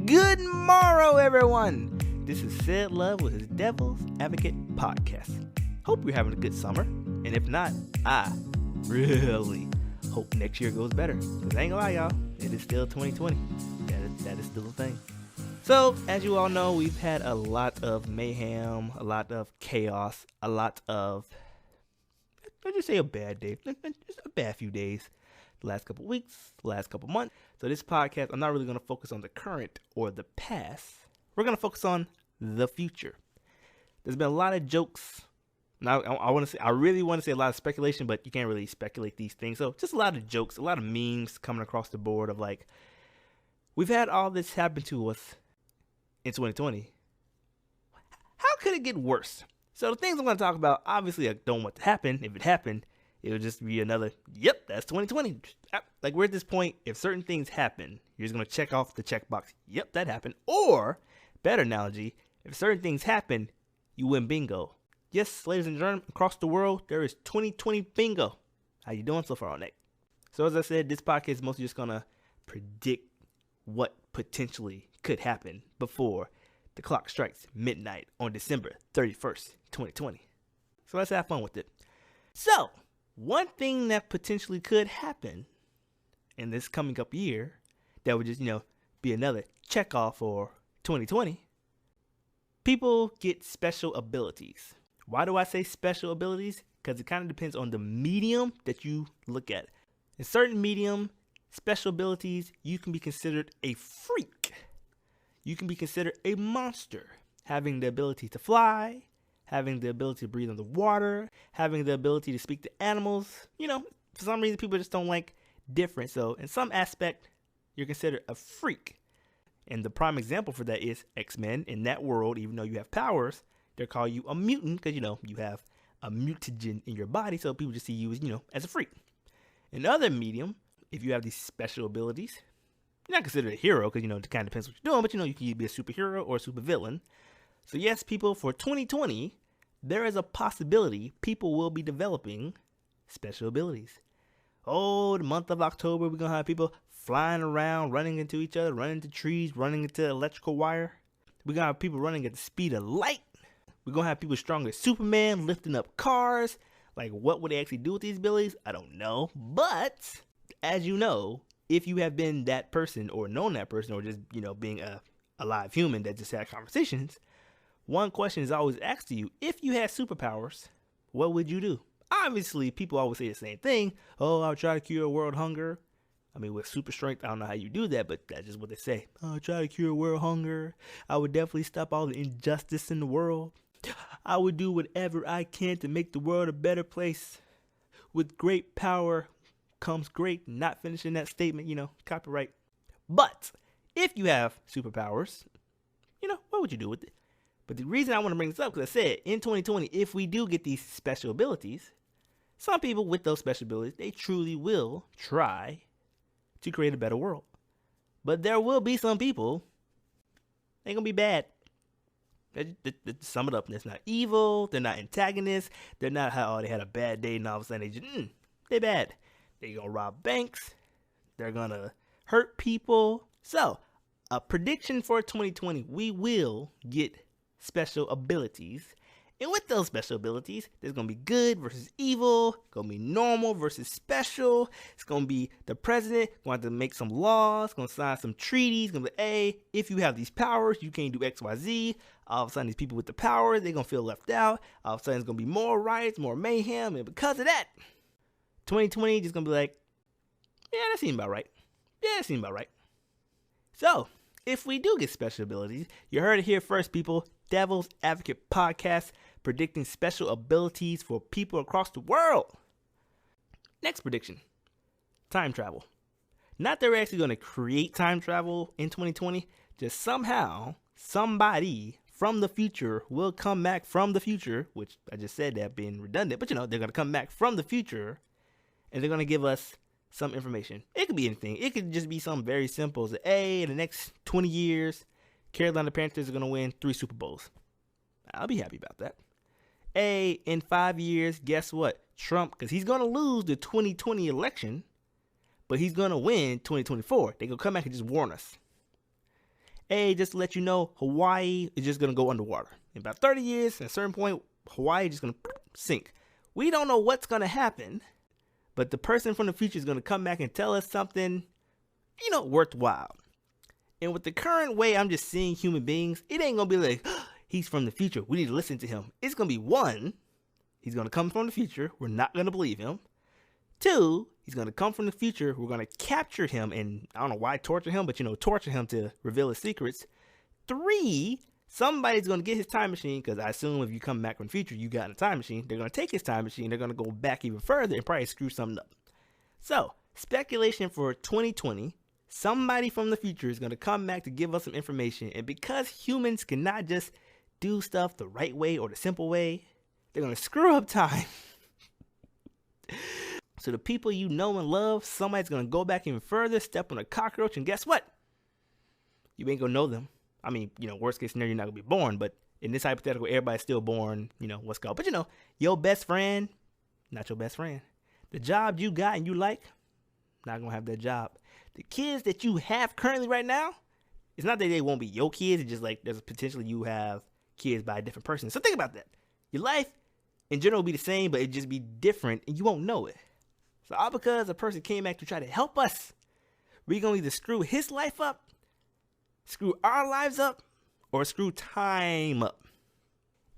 Good morrow, everyone. This is CedLove with his Devil's Advocate podcast. Hope you're having a good summer, and if not, I really hope next year goes better. Because I ain't gonna lie, y'all, it is still 2020. That is still a thing. So, as you all know, we've had a lot of mayhem, a lot of chaos, a lot of, let's just say a bad day, just a bad few days. The last couple weeks, the last couple months. So this podcast, I'm not really going to focus on the current or the past. We're going to focus on the future. There's been a lot of jokes. Now, I really want to say a lot of speculation, but you can't really speculate these things. So just a lot of jokes, a lot of memes coming across the board of like, we've had all this happen to us in 2020. How could it get worse? So the things I'm going to talk about, obviously I don't want to happen. If it happened, it would just be another, yep, that's 2020. Like, we're at this point, if certain things happen, you're just going to check off the checkbox. Yep, that happened. Or, better analogy, if certain things happen, you win bingo. Yes, ladies and gentlemen, across the world, there is 2020 bingo. How you doing so far on that? So, as I said, this podcast is mostly just going to predict what potentially could happen before the clock strikes midnight on December 31st, 2020. So, let's have fun with it. So, one thing that potentially could happen in this coming up year that would just, be another check off for 2020. People get special abilities. Why do I say special abilities? Because it kind of depends on the medium that you look at. In certain medium, special abilities, you can be considered a freak. You can be considered a monster, having the ability to fly, having the ability to breathe underwater, having the ability to speak to animals. For some reason, people just don't like different. So in some aspect, you're considered a freak. And the prime example for that is X-Men. In that world, even though you have powers, they call you a mutant because, you have a mutagen in your body. So people just see you as, as a freak. In other medium, if you have these special abilities, you're not considered a hero because, it kind of depends what you're doing. But, you can be a superhero or a supervillain. So yes, people, for 2020, there is a possibility people will be developing special abilities. Oh, the month of October, we're going to have people flying around, running into each other, running into trees, running into electrical wire. We're going to have people running at the speed of light. We're going to have people strong as Superman, lifting up cars. Like, what would they actually do with these abilities? I don't know. But, as you know, if you have been that person or known that person or just, being a live human that just had conversations, one question is always asked to you, if you had superpowers, what would you do? Obviously, people always say the same thing. Oh, I'll try to cure world hunger. I mean, with super strength, I don't know how you do that, but that's just what they say. Oh, I'll try to cure world hunger. I would definitely stop all the injustice in the world. I would do whatever I can to make the world a better place. With great power comes great. Not finishing that statement, copyright. But if you have superpowers, what would you do with it? But the reason I want to bring this up, because I said, in 2020, if we do get these special abilities, some people with those special abilities, they truly will try to create a better world. But there will be some people, they're going to be bad. They sum it up, they're not evil, they're not antagonists, they're not how they had a bad day and all of a sudden they're bad. They're going to rob banks, they're going to hurt people. So, a prediction for 2020, we will get special abilities, and with those special abilities, there's gonna be good versus evil, gonna be normal versus special. It's gonna be the president going to make some laws, gonna sign some treaties, gonna be, hey, if you have these powers, you can't do X, Y, Z. All of a sudden, these people with the power, they're gonna feel left out. All of a sudden, it's gonna be more riots, more mayhem, and because of that, 2020 just gonna be like, yeah, that seems about right. Yeah, that seems about right. So, if we do get special abilities, you heard it here first, people. Devil's Advocate podcast, predicting special abilities for people across the world. Next prediction, time travel. Not that we're actually going to create time travel in 2020, just somehow, somebody from the future will come back from the future, which I just said that being redundant, but they're going to come back from the future, and they're going to give us some information. It could be anything. It could just be something very simple. As, hey, in the next 20 years, Carolina Panthers are going to win 3 Super Bowls. I'll be happy about that. Hey, in 5 years, guess what? Trump, because he's going to lose the 2020 election, but he's going to win 2024. They're going to come back and just warn us. hey, just to let you know, Hawaii is just going to go underwater. In about 30 years, at a certain point, Hawaii is just going to sink. We don't know what's going to happen, but the person from the future is going to come back and tell us something, worthwhile. And with the current way I'm just seeing human beings, it ain't going to be like, he's from the future, we need to listen to him. It's going to be one, he's going to come from the future, we're not going to believe him. Two, he's going to come from the future, we're going to capture him and, I don't know why torture him, but torture him to reveal his secrets. Three, somebody's going to get his time machine, because I assume if you come back from the future, you got a time machine. They're going to take his time machine, they're going to go back even further and probably screw something up. So, speculation for 2020, somebody from the future is going to come back to give us some information, and because humans cannot just do stuff the right way or the simple way, they're going to screw up time. So the people you know and love, somebody's going to go back even further, step on a cockroach, and guess what? You ain't going to know them. I mean, worst case scenario, you're not going to be born, but in this hypothetical, everybody's still born, what's called. But your best friend, not your best friend. The job you got and you like, not going to have that job. The kids that you have currently right now, it's not that they won't be your kids, it's just like there's potentially you have kids by a different person. So think about that. Your life in general will be the same, but it'd just be different and you won't know it. So all because a person came back to try to help us, we're going to either screw his life up, screw our lives up, or screw time up.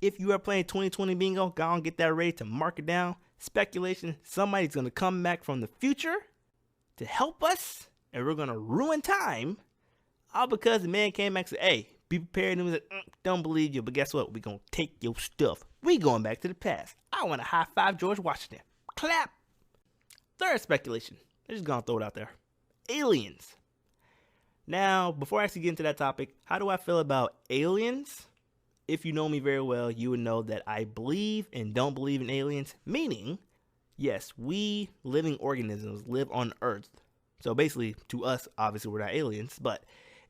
If you are playing 2020 bingo, go and get that ready to mark it down. Speculation, somebody's going to come back from the future to help us, and we're going to ruin time, all because the man came back and said, hey, be prepared. And we said, don't believe you, but guess what? We're going to take your stuff. We going back to the past. I want to high five George Washington. Clap. Third speculation. I'm just going to throw it out there. Aliens. Now, before I actually get into that topic, how do I feel about aliens? If you know me very well, you would know that I believe and don't believe in aliens. Meaning, yes, we living organisms live on Earth. So basically, to us, obviously, we're not aliens. But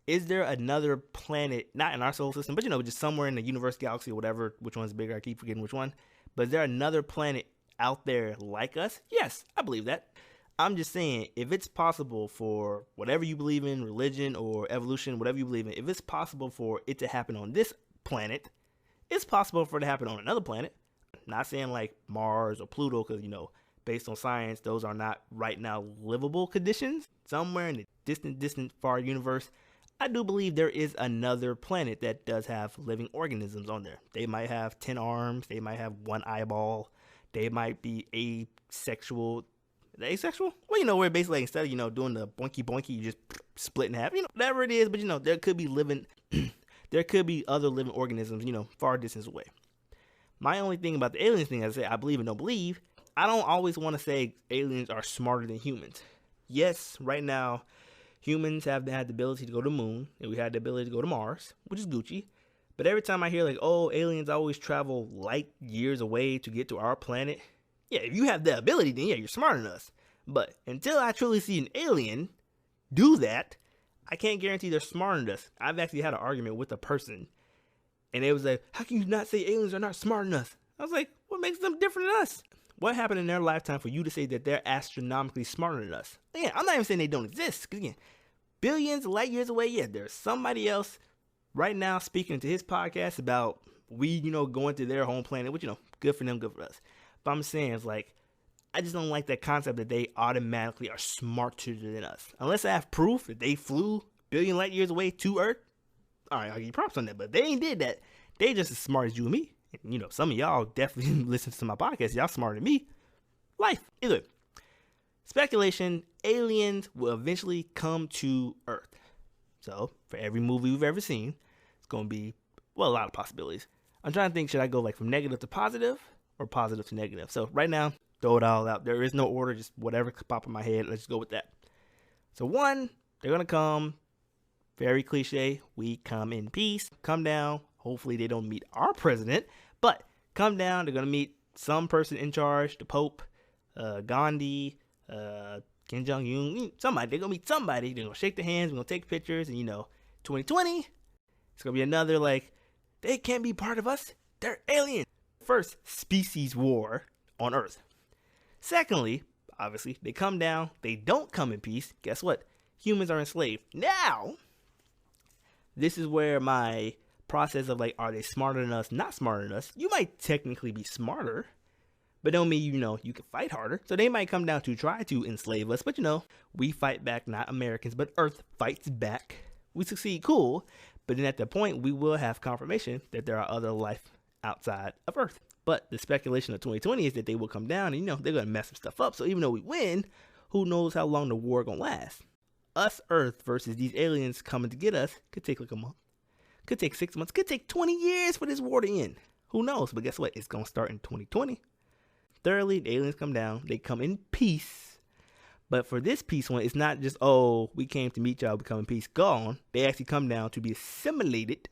is there another planet, not in our solar system, but just somewhere in the universe, galaxy, or whatever, which one's bigger, I keep forgetting which one. But is there another planet out there like us? Yes, I believe that. I'm just saying, if it's possible for whatever you believe in, religion or evolution, whatever you believe in, if it's possible for it to happen on this planet, it's possible for it to happen on another planet. Not saying like Mars or Pluto, because, based on science, those are not right now livable conditions. Somewhere in the distant, far universe, I do believe there is another planet that does have living organisms on there. They might have 10 arms. They might have one eyeball. They might be asexual. Asexual? Well, where basically instead of, doing the boinky boinky, you just split in half. Whatever it is, but, there could be living, there could be other living organisms, far distance away. My only thing about the aliens thing, as I say, I believe and don't believe, I don't always want to say aliens are smarter than humans. Yes, right now, humans have had the ability to go to the moon, and we had the ability to go to Mars, which is Gucci. But every time I hear aliens always travel light years away to get to our planet, yeah, if you have that ability, then yeah, you're smarter than us. But until I truly see an alien do that, I can't guarantee they're smarter than us. I've actually had an argument with a person, and they was like, how can you not say aliens are not smarter than us? I was like, what makes them different than us? What happened in their lifetime for you to say that they're astronomically smarter than us? Again, I'm not even saying they don't exist. Because again, billions of light years away, yeah, there's somebody else right now speaking to his podcast about we, going to their home planet, which, good for them, good for us. But I'm saying it's like, I just don't like that concept that they automatically are smarter than us. Unless I have proof that they flew billion light years away to Earth. All right, I'll give you props on that. But they ain't did that. They just as smart as you and me. And, some of y'all definitely listen to my podcast. Y'all smarter than me. Life. Either. Speculation, aliens will eventually come to Earth. So, for every movie we've ever seen, it's going to be, a lot of possibilities. I'm trying to think, should I go from negative to positive or positive to negative? So, right now, throw it all out. There is no order, just whatever could pop in my head. Let's just go with that. So, one, they're going to come, very cliche, we come in peace, come down. Hopefully, they don't meet our president, but come down, they're going to meet some person in charge, the Pope, Gandhi, Kim Jong-un, somebody. They're going to meet somebody. They're going to shake their hands. We're going to take pictures. And, 2020, it's going to be another, they can't be part of us. They're aliens. First, species war on Earth. Secondly, obviously, they come down. They don't come in peace. Guess what? Humans are enslaved. Now, this is where my process of like, are they smarter than us, not smarter than us? You might technically be smarter, but don't mean, you can fight harder. So they might come down to try to enslave us, but we fight back, not Americans, but Earth fights back. We succeed, cool. But then at that point, we will have confirmation that there are other life outside of Earth. But the speculation of 2020 is that they will come down and, they're going to mess some stuff up. So even though we win, who knows how long the war going to last? Us, Earth, versus these aliens coming to get us could take like a month. Could take 6 months. Could take 20 years for this war to end. Who knows? But guess what? It's going to start in 2020. Thirdly, the aliens come down. They come in peace. But for this peace one, it's not just, oh, we came to meet y'all, we come in peace, gone. They actually come down to be assimilated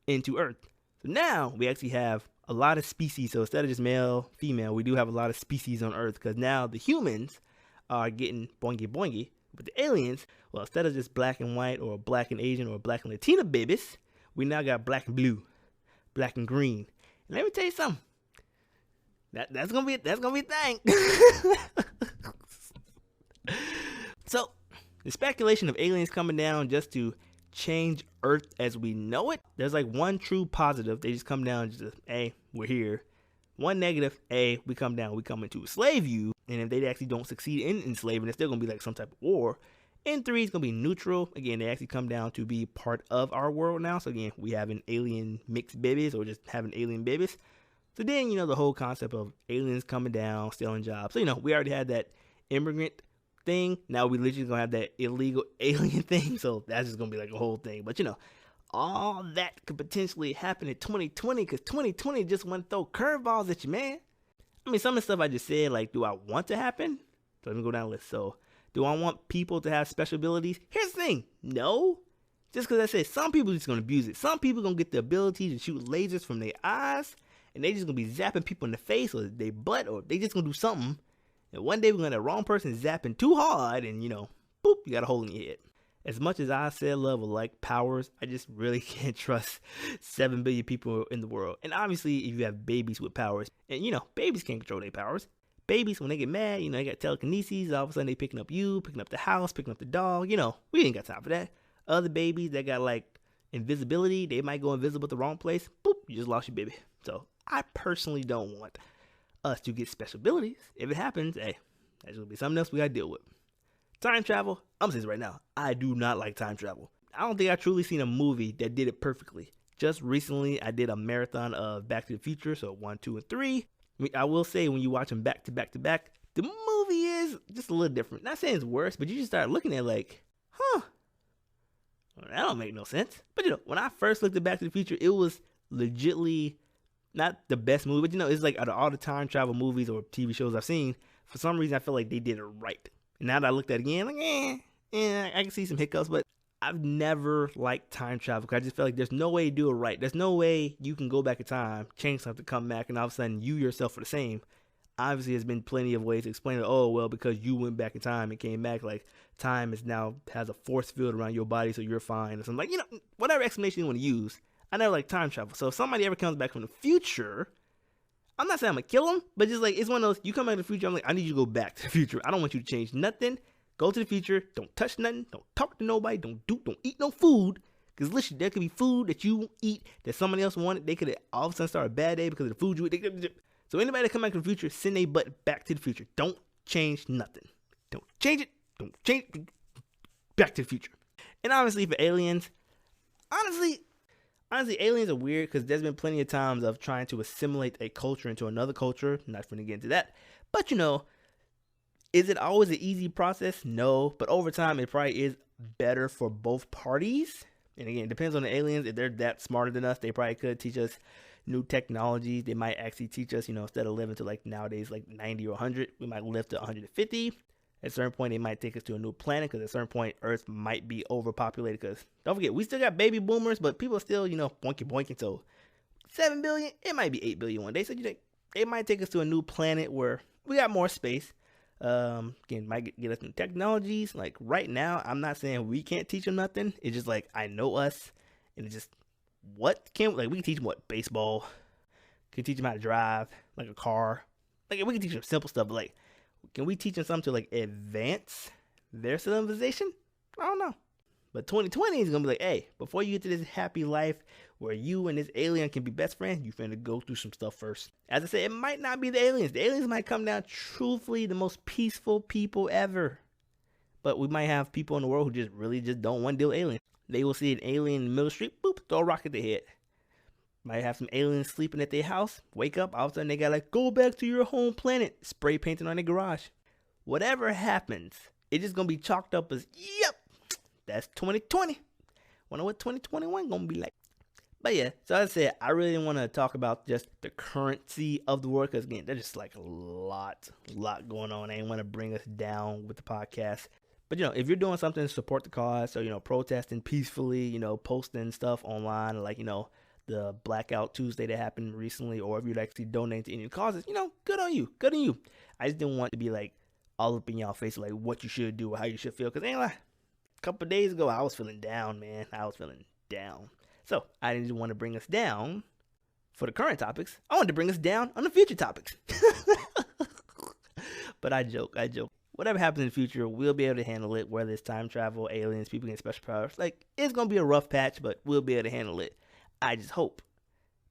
into Earth. So now we actually have a lot of species. So instead of just male, female, we do have a lot of species on Earth. Because now the humans are getting boingy boingy. But the aliens, well, instead of just black and white or black and Asian or black and Latina babies, we now got black and blue, black and green. And let me tell you something. That's gonna be a thing. So the speculation of aliens coming down just to change Earth as we know it, there's like one true positive. They just come down and just, hey, we're here. One negative, hey, we come down, we come in to enslave you. And if they actually don't succeed in enslaving, it's still gonna be like some type of war. And 3 is gonna be neutral. Again, they actually come down to be part of our world now. So again, we have an alien mixed babies or just having alien babies. So then, the whole concept of aliens coming down, stealing jobs. So, we already had that immigrant thing. Now we literally gonna have that illegal alien thing. So that's just gonna be like a whole thing. But, all that could potentially happen in 2020 because 2020 just want to throw curveballs at you, man. I mean, some of the stuff I just said, like, do I want to happen? So let me go down the list. So, do I want people to have special abilities? Here's the thing. No. Just because I said some people are just going to abuse it. Some people going to get the ability to shoot lasers from their eyes, and they just going to be zapping people in the face or their butt, or they just going to do something. And one day we're going to have the wrong person zapping too hard, and, boop, you got a hole in your head. As much as I CedLove will like powers, I just really can't trust 7 billion people in the world. And obviously, if you have babies with powers, and babies can't control their powers. Babies, when they get mad, they got telekinesis. All of a sudden, they picking up you, picking up the house, picking up the dog. We ain't got time for that. Other babies that got like invisibility, they might go invisible at the wrong place. Boop, you just lost your baby. So I personally don't want us to get special abilities. If it happens, hey, that's gonna be something else we gotta deal with. Time travel, I'm saying this right now, I do not like time travel. I don't think I've truly seen a movie that did it perfectly. Just recently, I did a marathon of Back to the Future, so 1, 2, and 3. I will say, when you watch them back to back to back, the movie is just a little different. Not saying it's worse, but you just start looking at like, well, that don't make no sense. But when I first looked at Back to the Future, it was legitly not the best movie, but it's like out of all the time travel movies or TV shows I've seen, for some reason I feel like they did it right. And now that I looked at it again, like, I can see some hiccups, but I've never liked time travel because I just feel like there's no way to do it right. There's no way you can go back in time, change something, come back, and all of a sudden you yourself are the same. Obviously, there's been plenty of ways to explain it. Oh, well, because you went back in time and came back, like time is now has a force field around your body, so you're fine. Or something like, whatever explanation you want to use. I never like time travel. So if somebody ever comes back from the future, I'm not saying I'm gonna kill them, but just like, it's one of those, you come back to the future, I'm like, I need you to go back to the future. I don't want you to change nothing. Go to the future. Don't touch nothing. Don't talk to nobody. Don't eat no food. Because listen, there could be food that you eat that somebody else wanted. They could have all of a sudden start a bad day because of the food you eat. So anybody that come back to the future, send a butt back to the future. Don't change nothing. Don't change it. Don't change it. Back to the future. And obviously for aliens, honestly, aliens are weird because there's been plenty of times of trying to assimilate a culture into another culture. Not going to get into that. But is it always an easy process? No. But over time, it probably is better for both parties. And again, it depends on the aliens. If they're that smarter than us, they probably could teach us new technologies. They might actually teach us, instead of living to like nowadays, like 90 or 100, we might live to 150. At a certain point, they might take us to a new planet because at a certain point, Earth might be overpopulated. Because don't forget, we still got baby boomers, but people are still, boinking. So 7 billion, it might be 8 billion one day. So they might take us to a new planet where we got more space. Again, might get us new technologies. Like right now, I'm not saying we can't teach them nothing. It's just like, I know us, and it's just, we can teach them baseball, can teach them how to drive, like a car. Like we can teach them simple stuff, but like, can we teach them something to like advance their civilization? I don't know. But 2020 is going to be like, hey, before you get to this happy life where you and this alien can be best friends, you finna go through some stuff first. As I said, it might not be the aliens. The aliens might come down truthfully the most peaceful people ever. But we might have people in the world who just really just don't want to deal with aliens. They will see an alien in the middle of the street, boop, throw a rock at their head. Might have some aliens sleeping at their house, wake up, all of a sudden they got like, go back to your home planet, spray painting on their garage. Whatever happens, it's just going to be chalked up as, yep, that's 2020. Wonder what 2021 going to be like. But yeah, so as I said, I really didn't want to talk about just the currency of the world, because again, there's just like a lot going on. I didn't want to bring us down with the podcast. But, if you're doing something to support the cause, so, protesting peacefully, posting stuff online, like, the Blackout Tuesday that happened recently, or if you'd actually donate to any causes, good on you. I just didn't want to be like all up in y'all face, like what you should do or how you should feel. Because a couple of days ago, I was feeling down, man. I was feeling down. So I didn't want to bring us down for the current topics. I wanted to bring us down on the future topics. But I joke. Whatever happens in the future, we'll be able to handle it, whether it's time travel, aliens, people getting special powers. Like, it's going to be a rough patch, but we'll be able to handle it. I just hope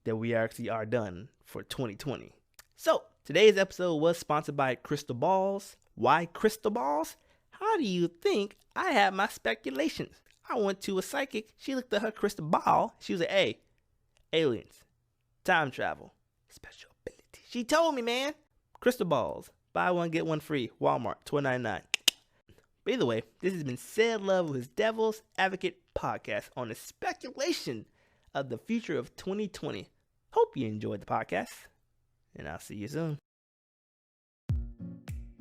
that we actually are done for 2020. So, today's episode was sponsored by Crystal Balls. Why crystal balls? How do you think I had my speculations? I went to a psychic. She looked at her crystal ball. She was like, hey, aliens, time travel, special ability. She told me, man. Crystal balls. Buy one, get one free. Walmart, $12.99. But either way, this has been CedLove with his Devil's Advocate podcast on the speculation of the future of 2020. Hope you enjoyed the podcast, and I'll see you soon.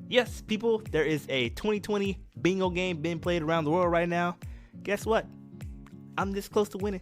Yes, people, there is a 2020 bingo game being played around the world right now. Guess what? I'm this close to winning.